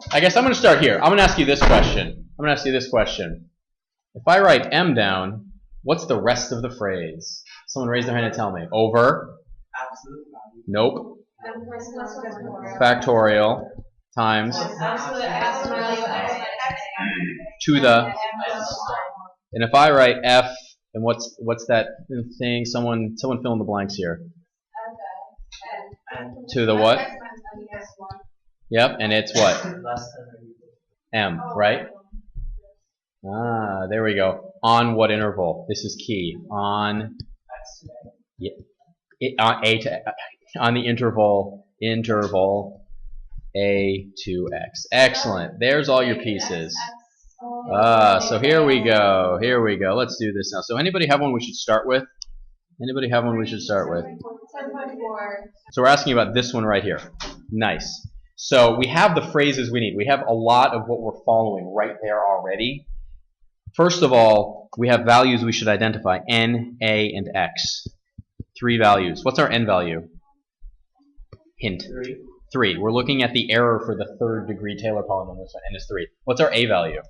I guess I'm going to start here. I'm going to ask you this question. If I write m down, what's the rest of the phrase? Someone raise their hand and tell me. Over. Absolute value. Nope. Factorial times to the. And if I write f, and what's that thing? Someone fill in the blanks here. To the what? Yep, and it's what? M, right? Ah, there we go. On what interval? This is key. On on the interval a to x. Excellent. There's all your pieces. So here we go. Let's do this now. So anybody have one we should start with? So we're asking about this one right here. Nice. So we have the phrases we need. We have a lot of what we're following right there already. First of all, we have values we should identify. N, A, and X. 3 values. What's our N value? Hint. 3. We're looking at the error for the 3rd degree Taylor polynomial, so N is 3. What's our A value?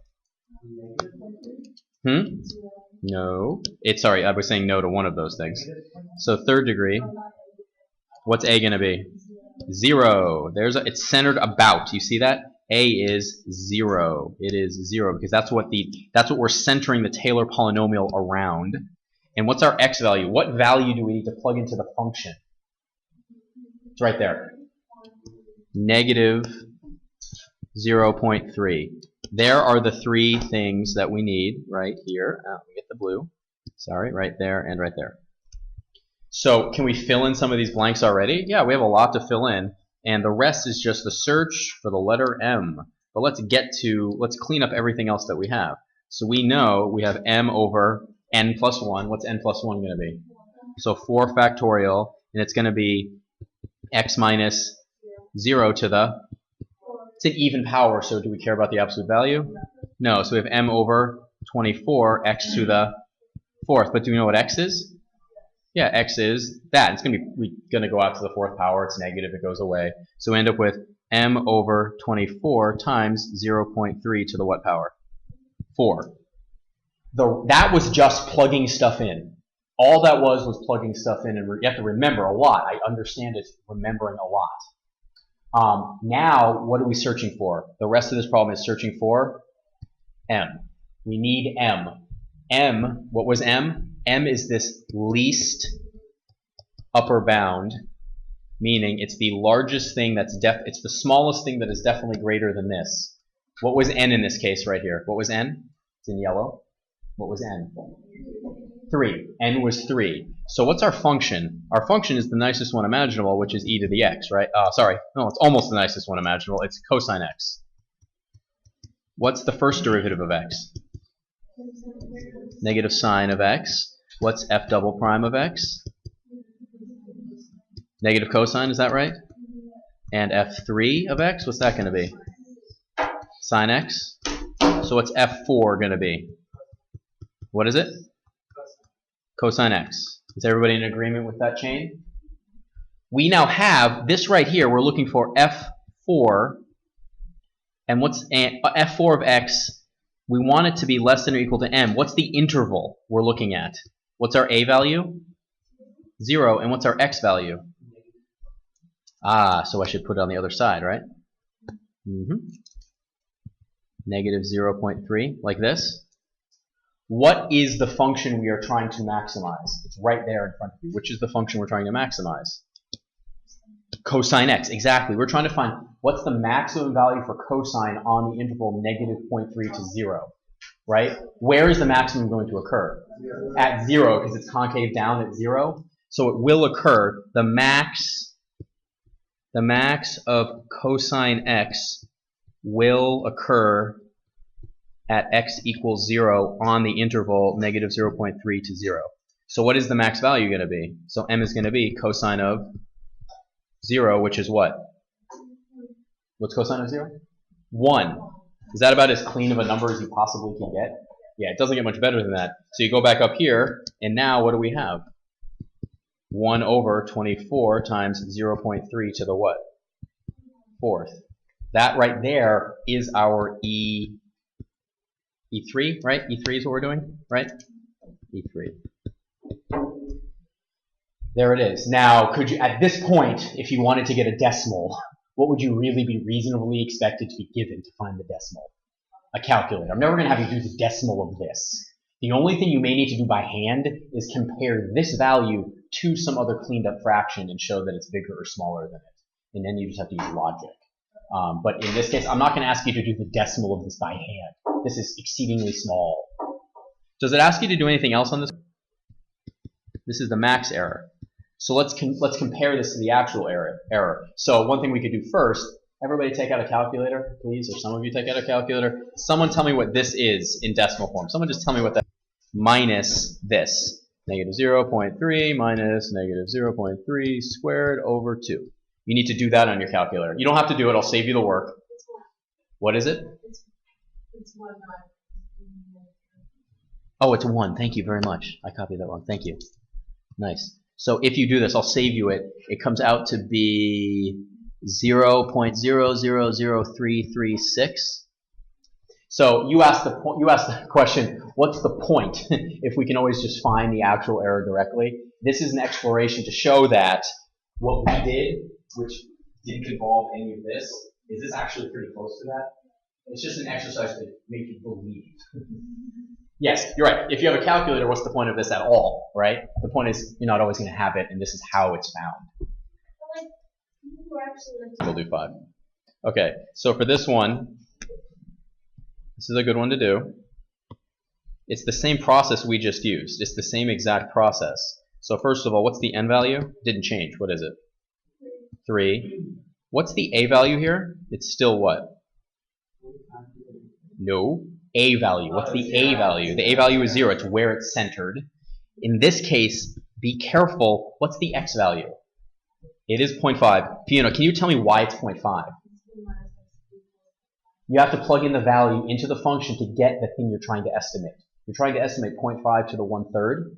No. Sorry, I was saying no to one of those things. So 3rd degree. What's A going to be? 0. It's centered about. You see that? A is 0. It is 0 because that's what we're centering the Taylor polynomial around. And what's our x value? What value do we need to plug into the function? It's right there. Negative 0.3. There are the 3 things that we need right here. Let me get the blue. Sorry, right there and right there. So can we fill in some of these blanks already? Yeah, we have a lot to fill in. And the rest is just the search for the letter M. But let's clean up everything else that we have. So we know we have M over n plus 1. What's n plus 1 going to be? So 4 factorial, and it's going to be x minus 0 to the, it's an even power, so do we care about the absolute value? No, so we have m over 24, x to the 4th. But do we know what x is? Yeah, x is that. It's going to go out to the 4th power. It's negative. It goes away. So we end up with m over 24 times 0.3 to the what power? 4. That was just plugging stuff in. All that was plugging stuff in, and you have to remember a lot. I understand it's remembering a lot. Now, what are we searching for? The rest of this problem is searching for m. We need m. M, what was m? M is this least upper bound, meaning it's the largest thing it's the smallest thing that is definitely greater than this. What was n in this case right here? What was n? It's in yellow. What was n? 3. N was 3. So what's our function? Our function is the nicest one imaginable, which is e to the x, right? Sorry. No, it's almost the nicest one imaginable. It's cosine x. What's the first derivative of x? Negative sine of x. What's f double prime of x? Negative cosine, is that right? And f3 of x, what's that going to be? Sine x. So what's f4 going to be? What is it? Cosine x. Is everybody in agreement with that chain? We now have this right here. We're looking for f4. And what's f4 of x? We want it to be less than or equal to m. What's the interval we're looking at? What's our a value? 0. And what's our x value? So I should put it on the other side, right? Negative 0.3, like this. What is the function we are trying to maximize? It's right there in front of you. Which is the function we're trying to maximize? Cosine x, exactly. We're trying to find what's the maximum value for cosine on the interval negative 0.3 to 0, right? Where is the maximum going to occur? At 0, because it's concave down at 0. So it will occur, the max of cosine x will occur at x equals 0 on the interval negative 0.3 to 0. So what is the max value going to be? So m is going to be cosine of 0, which is what? What's cosine of 0? 1. Is that about as clean of a number as you possibly can get? Yeah, it doesn't get much better than that. So you go back up here, and now what do we have? 1 over 24 times 0.3 to the what? 4th. That right there is our E3, right? E3 is what we're doing, right? E3. There it is. Now, could you, at this point, if you wanted to get a decimal, what would you really be reasonably expected to be given to find the decimal? A calculator. I'm never going to have you do the decimal of this. The only thing you may need to do by hand is compare this value to some other cleaned up fraction and show that it's bigger or smaller than it. And then you just have to use logic. But in this case, I'm not going to ask you to do the decimal of this by hand. This is exceedingly small. Does it ask you to do anything else on this? This is the max error. So let's compare this to the actual error. So one thing we could do first, everybody take out a calculator, please, or some of you take out a calculator. Someone tell me what this is in decimal form. Someone just tell me what that minus this. Negative 0.3 minus negative 0.3 squared over 2. You need to do that on your calculator. You don't have to do it. I'll save you the work. It's 1. What is it? It's 1, not. Oh, it's 1. Thank you very much. I copied that wrong. Thank you. Nice. So if you do this, I'll save you it. It comes out to be 0.000336. So you asked the question, what's the point if we can always just find the actual error directly? This is an exploration to show that what we did, which didn't involve any of this, is this actually pretty close to that? It's just an exercise to make you believe. Yes, you're right. If you have a calculator, what's the point of this at all, right? The point is you're not always going to have it, and this is how it's found. We'll do 5. Okay, so for this one, this is a good one to do. It's the same process we just used. It's the same exact process. So first of all, what's the n value? Didn't change. What is it? 3. What's the a value here? It's still what? No. A value. What's the a value? The a value is 0. It's where it's centered. In this case, be careful. What's the x value? It is 0.5. Fiona, can you tell me why it's 0.5? You have to plug in the value into the function to get the thing you're trying to estimate. You're trying to estimate 0.5 to the 1/3.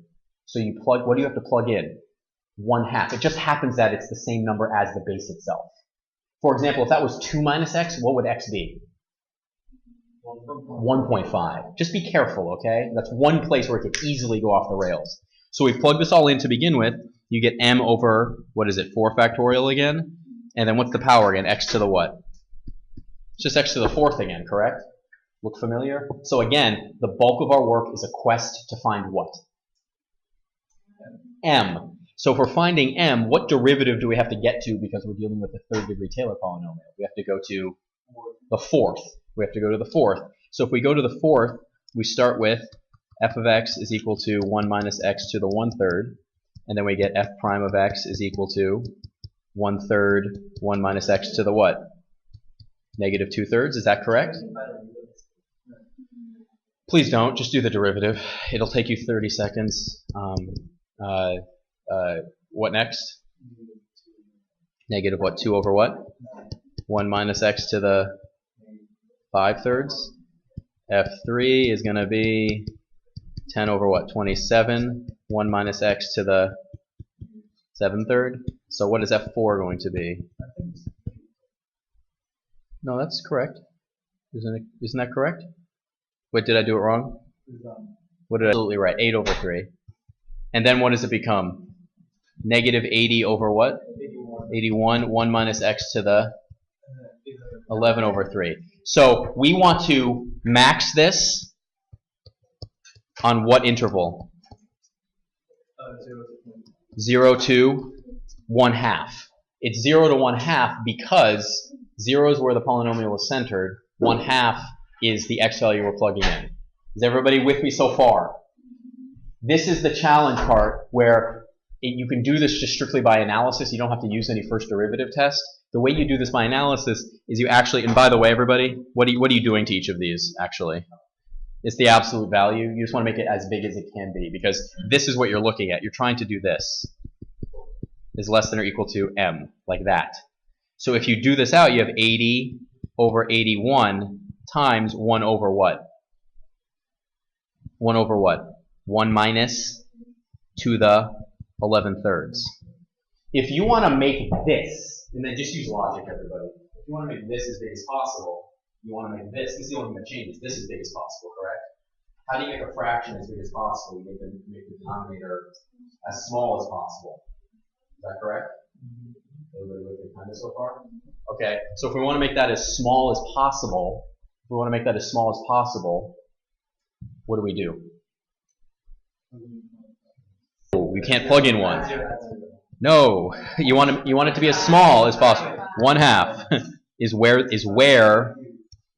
So you plug, what do you have to plug in? 1/2. It just happens that it's the same number as the base itself. For example, if that was 2 minus x, what would x be? 1.5. Just be careful, okay? That's one place where it could easily go off the rails. So we plug this all in to begin with. You get m over, what is it, 4 factorial again? And then what's the power again? X to the what? It's just x to the 4th again, correct? Look familiar? So again, the bulk of our work is a quest to find what? M. So if we're finding m, what derivative do we have to get to because we're dealing with a 3rd degree Taylor polynomial? We have to go to the 4th. We have to go to the 4th. So if we go to the 4th, we start with f of x is equal to 1 minus x to the 1/3. And then we get f prime of x is equal to 1/3, 1 minus x to the what? Negative 2/3. Is that correct? Please don't. Just do the derivative. It'll take you 30 seconds. What next? Negative what? 2 over what? 1 minus x to the 5/3. F3 is going to be 10 over what? 27. 1 minus x to the 7/3. So what is F4 going to be? No, that's correct. Isn't that correct? Wait, did I do it wrong? What did I? Absolutely right. 8 over 3. And then what does it become? Negative 80 over what? 81. 1 minus x to the 11 over 3. So we want to max this on what interval? 0 to 1/2. It's 0 to 1/2 because 0 is where the polynomial is centered. 1/2 is the x value we're plugging in. Is everybody with me so far? This is the challenge part where you can do this just strictly by analysis. You don't have to use any first derivative test. The way you do this by analysis is you actually, and by the way, everybody, what are you doing to each of these, actually? It's the absolute value. You just want to make it as big as it can be because this is what you're looking at. You're trying to do this. Is less than or equal to m, like that. So if you do this out, you have 80 over 81 times 1 over what? 1 over what? 1 minus to the 11/3. If you want to make this, and then just use logic, everybody. if you want to make this as big as possible, you want to make this is the only thing that changes, this as big as possible, correct? How do you make a fraction as big as possible? You make the denominator as small as possible. Is that correct? Everybody with me kind of so far? Okay, so if we want to make that as small as possible, what do we do? Oh, we can't plug in one. No, you want it to be as small as possible. 1/2 is where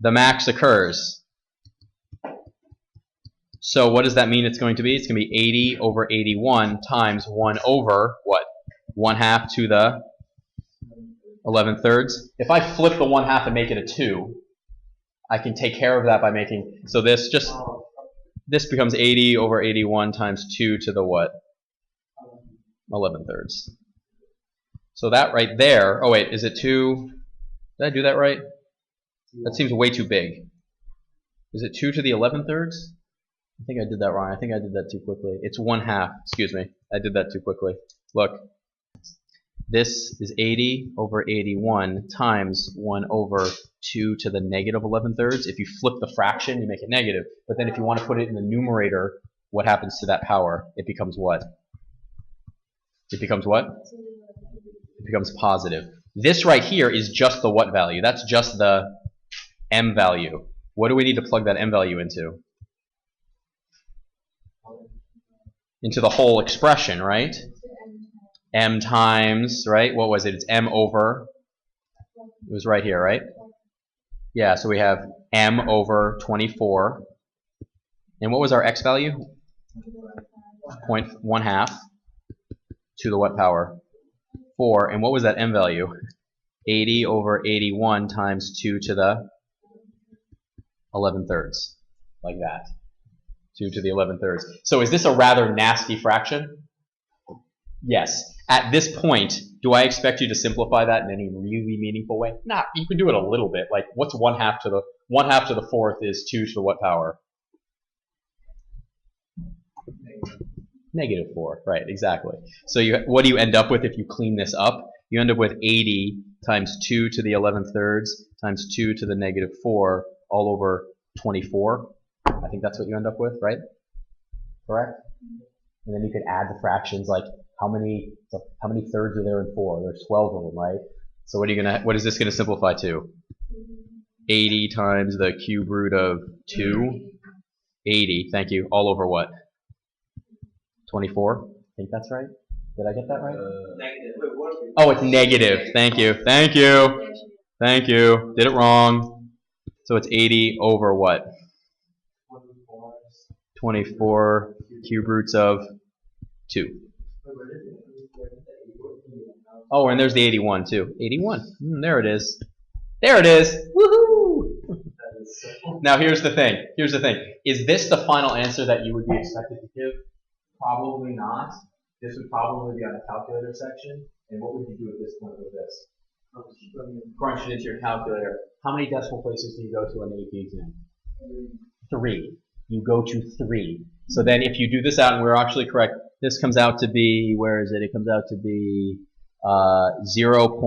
the max occurs. So what does that mean it's going to be? It's going to be 80 over 81 times 1 over what? 1/2 to the 11/3. If I flip the 1/2 and make it a 2, I can take care of that by making, so this becomes 80 over 81 times 2 to the what? 11/3. So that right there, oh wait, is it 2? Did I do that right? That seems way too big. Is it 2 to the 11/3? I think I did that wrong. I think I did that too quickly. It's 1/2. Excuse me. I did that too quickly. Look. This is 80 over 81 times 1 over 2 to the negative 11/3. If you flip the fraction, you make it negative. But then if you want to put it in the numerator, what happens to that power? It becomes what? It becomes what? It becomes positive. This right here is just the what value? That's just the m value. What do we need to plug that m value into? Into the whole expression, right? M times, right? What was it? It's m over, it was right here, right? Yeah, so we have m over 24. And what was our x value? 1/2 to the what power? 4. And what was that m value? 80 over 81 times 2 to the 11/3. Like that. 2 to the 11/3. So is this a rather nasty fraction? Yes. At this point, do I expect you to simplify that in any really meaningful way? Nah, you can do it a little bit. Like, what's 1/2 to the 1/2 to the 4th is 2 to the what power? -4, right? Exactly. So what do you end up with if you clean this up? You end up with 80 times 2 to the 11/3 times 2 to the -4 all over 24. I think that's what you end up with, right? Correct. And then you can add the fractions like. How many thirds are there in 4? There's 12 of them, right? So what is this gonna simplify to? 80 times the cube root of 2. 80, thank you. All over what? 24? I think that's right. Did I get that right? Negative. Oh, it's negative. Thank you. Thank you. Thank you. Did it wrong. So it's 80 over what? 24 cube roots of 2. Oh, and there's the 81 too. 81. There it is. There it is. Woohoo! Now here's the thing. Here's the thing. Is this the final answer that you would be expected to give? Probably not. This would probably be on the calculator section. And what would you do at this point with this? Crunch it into your calculator. How many decimal places do you go to on the AP exam? 3. You go to 3. So then if you do this out, and we're actually correct, this comes out to be, where is it? It comes out to be 0.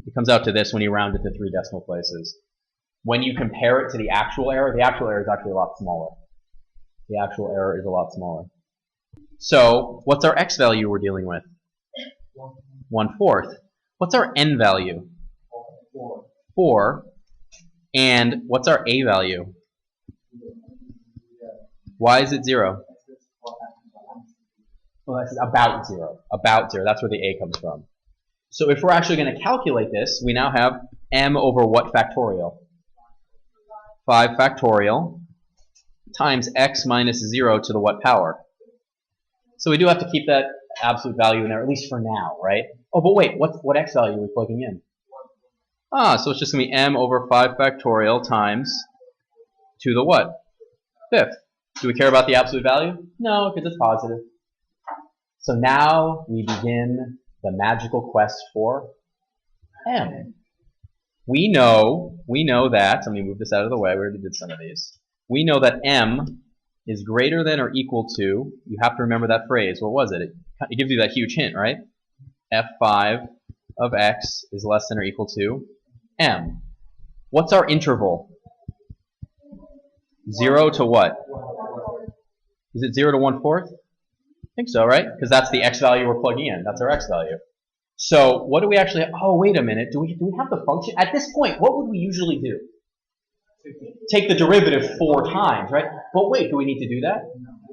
It comes out to this when you round it to 3 decimal places. When you compare it to the actual error is actually a lot smaller. The actual error is a lot smaller. So what's our x value we're dealing with? 1/4. What's our n value? 4. And what's our a value? Why is it 0? Well, that's about 0. About 0. That's where the a comes from. So if we're actually going to calculate this, we now have m over what factorial? 5 factorial times x minus 0 to the what power? So we do have to keep that absolute value in there, at least for now, right? Oh, but wait, what x value are we plugging in? So it's just going to be m over 5 factorial times to the what? 5th. Do we care about the absolute value? No, because it's positive. So now we begin the magical quest for m. We know that, let me move this out of the way, we already did some of these. We know that m is greater than or equal to, you have to remember that phrase, what was it? It gives you that huge hint, right? F5 of x is less than or equal to m. What's our interval? 0 to what? Is it 0 to 1/4? I think so, right? Because that's the x value we're plugging in. That's our x value. So what do we actually have? Oh, wait a minute. Do we have the function? At this point, what would we usually do? Take the derivative 4 times, right? But wait, do we need to do that?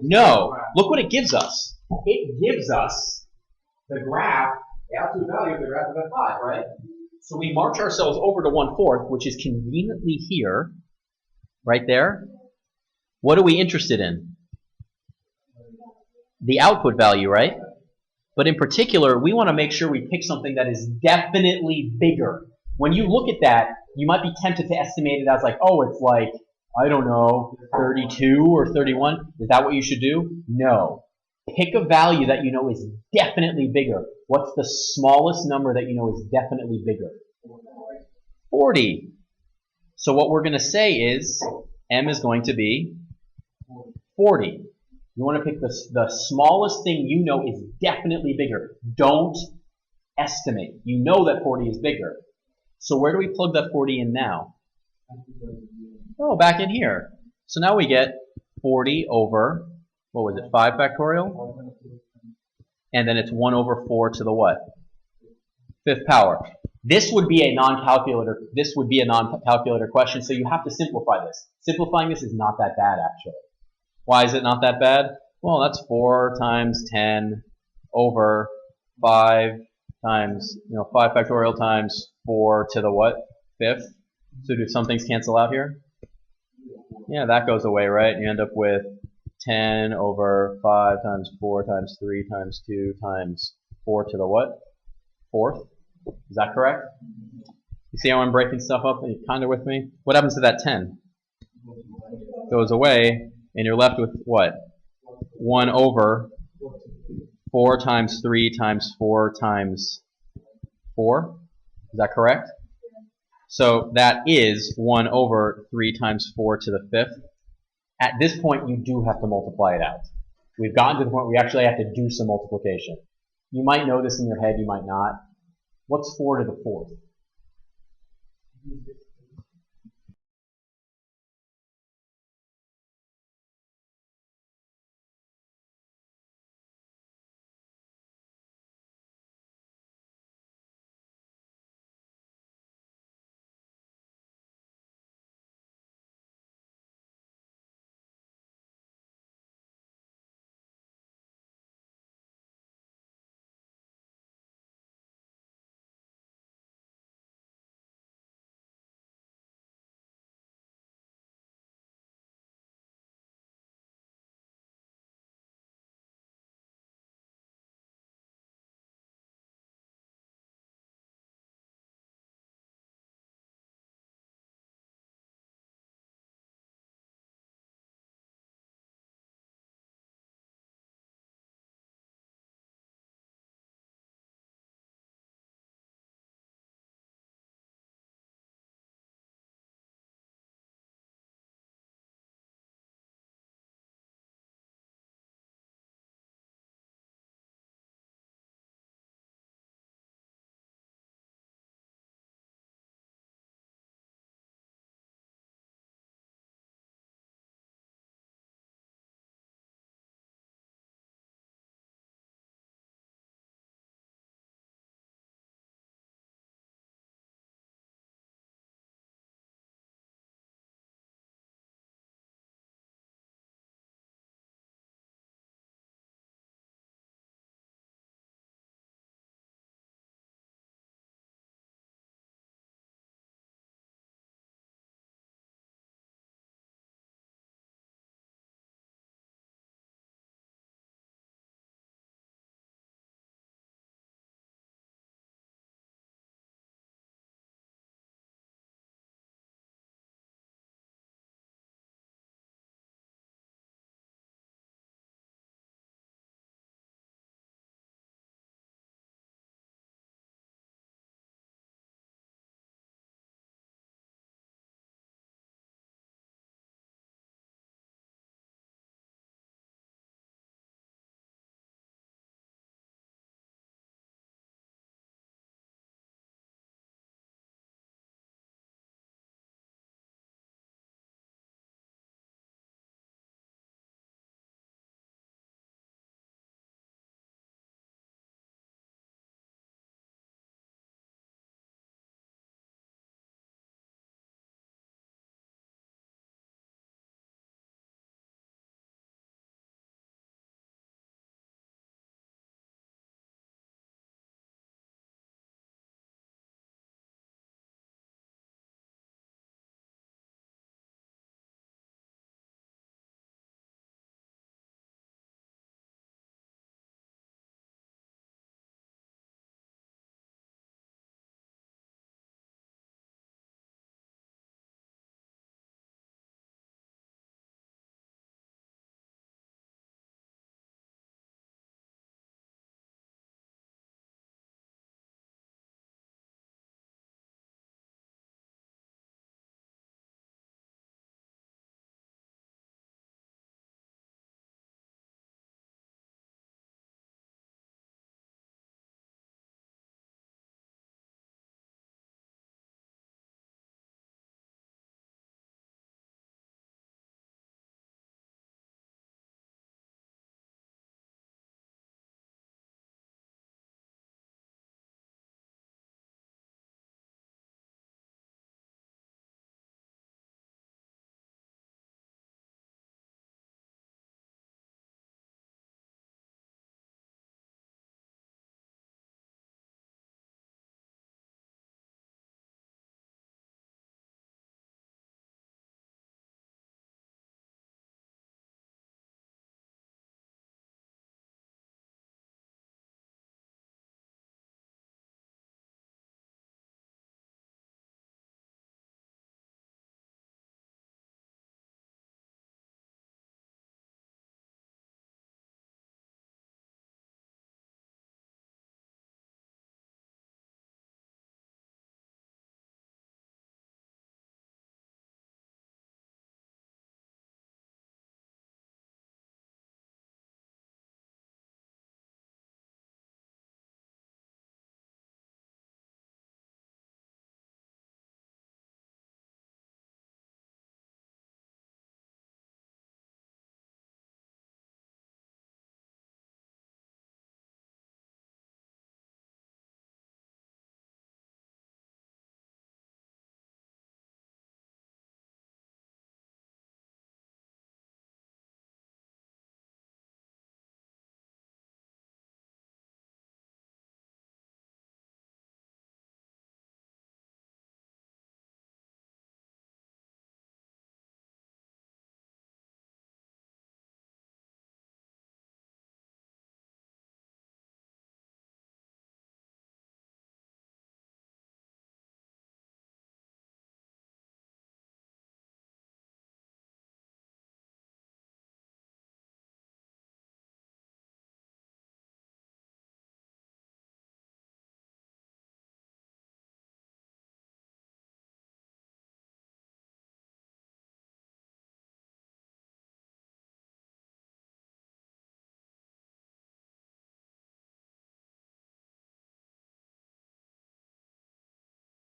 No. Look what it gives us. It gives us the graph, the absolute value of the graph of f5, right? So we march ourselves over to 1/4, which is conveniently here, right there. What are we interested in? The output value, right? But in particular, we want to make sure we pick something that is definitely bigger. When you look at that, you might be tempted to estimate it as like, oh, it's like, I don't know, 32 or 31. Is that what you should do? No. Pick a value that you know is definitely bigger. What's the smallest number that you know is definitely bigger? 40. So what we're going to say is m is going to be 40. You want to pick the smallest thing you know is definitely bigger. Don't estimate. You know that 40 is bigger. So where do we plug that 40 in now? Oh, back in here. So now we get 40 over, what was it, 5 factorial? And then it's 1 over 4 to the what? 5th power. This would be a non-calculator. This would be a non-calculator question, so you have to simplify this. Simplifying this is not that bad, actually. Why is it not that bad? Well, that's 4 times 10 over 5 times, 5 factorial times 4 to the what? 5th. So do some things cancel out here? Yeah, that goes away, right? You end up with 10 over 5 times 4 times 3 times 2 times 4 to the what? 4th. Is that correct? You see how I'm breaking stuff up? Are you kind of with me? What happens to that 10? Goes away, and you're left with what? 1 over 4 times 3 times 4 times 4. Is that correct? So that is 1 over 3 times 4 to the 5th. At this point, you do have to multiply it out. We've gotten to the point where we actually have to do some multiplication. You might know this in your head, you might not. What's 4 to the 4th?